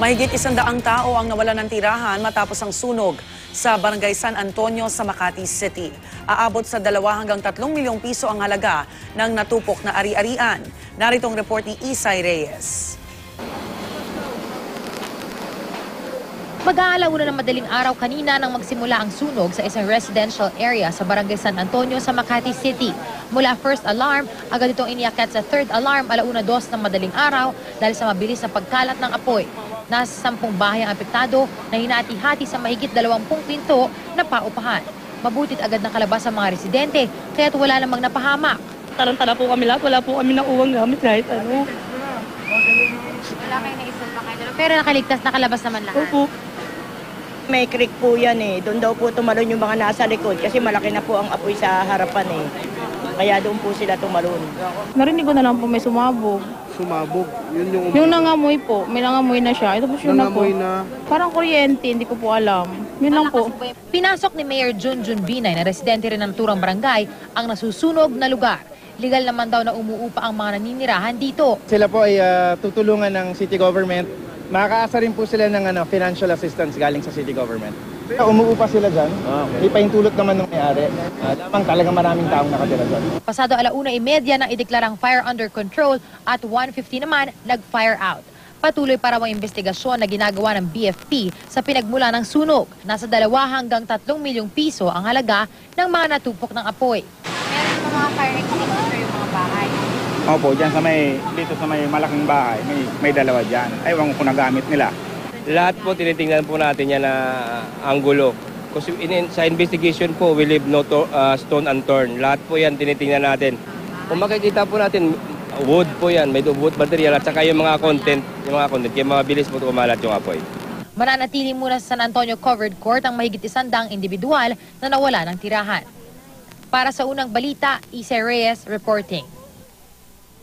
Mahigit 100 tao ang nawalan ng tirahan matapos ang sunog sa Barangay San Antonio sa Makati City. Aabot sa 2 hanggang 3 milyong piso ang halaga ng natupok na ari-arian. Narito ang report ni Isay Reyes. Mag-aalauna ng madaling araw kanina nang magsimula ang sunog sa isang residential area sa Barangay San Antonio sa Makati City. Mula first alarm, agad itong iniakyat sa third alarm 1:02 ng madaling araw dahil sa mabilis na pagkalat ng apoy. Nasa 10 bahay ang apektado na hinati-hati sa mahigit 20 pinto na paupahan. Mabutit agad nakalabas ang mga residente kaya't wala namang napahamak. Tarantala po kami lahat, wala po kami nakuwang gamit kahit ano. Wala kayo naisal pa kayo, pero nakaligtas, nakalabas naman lahat. Opo. May creek po yan eh. Doon daw po tumalon yung mga nasa likod kasi malaki na po ang apoy sa harapan eh. Kaya doon po sila tumalon. Narinig ko na lang po may sumabog. Sumabog? Yun yung... Yung nangamoy po, may nangamoy na siya. Ito po siya na po. Nangamoy na... Parang kuryente, hindi ko po alam. Yun lang po. Pinasok ni Mayor Junjun Binay na residente rin ng turang barangay ang nasusunog na lugar. Legal naman daw na umuupa ang mga naninirahan dito. Sila po ay tutulungan ng city government. Makakaasa rin po sila ng financial assistance galing sa city government. Umuupa sila dyan. May pahintulot naman ng may-ari. Lamang talaga maraming taong nakatira dyan. Pasado 1:30 nang ideklarang fire under control at 1:50 naman nag-fire out. Patuloy pa raw ang investigasyon na ginagawa ng BFP sa pinagmula ng sunog. Nasa 2 hanggang 3 milyong piso ang halaga ng mga natupok ng apoy. Meron pa mga fire extinguisher yung mga bahay. Opo, dyan dito sa may malaking bahay, may dalawa dyan. Ewan ko kung nagamit nila. Lahat po tinitingnan po natin yan na anggulo. Kasi sa investigation po, we leave no stone unturned. Lahat po yan tinitingnan natin. Kung makikita po natin, wood po yan, may wood material at saka yung mga content, kaya mabilis po kumalat yung apoy. Mananatili muna sa San Antonio Covered Court ang mahigit 100 individual na nawala ng tirahan. Para sa unang balita, Isay Reyes reporting.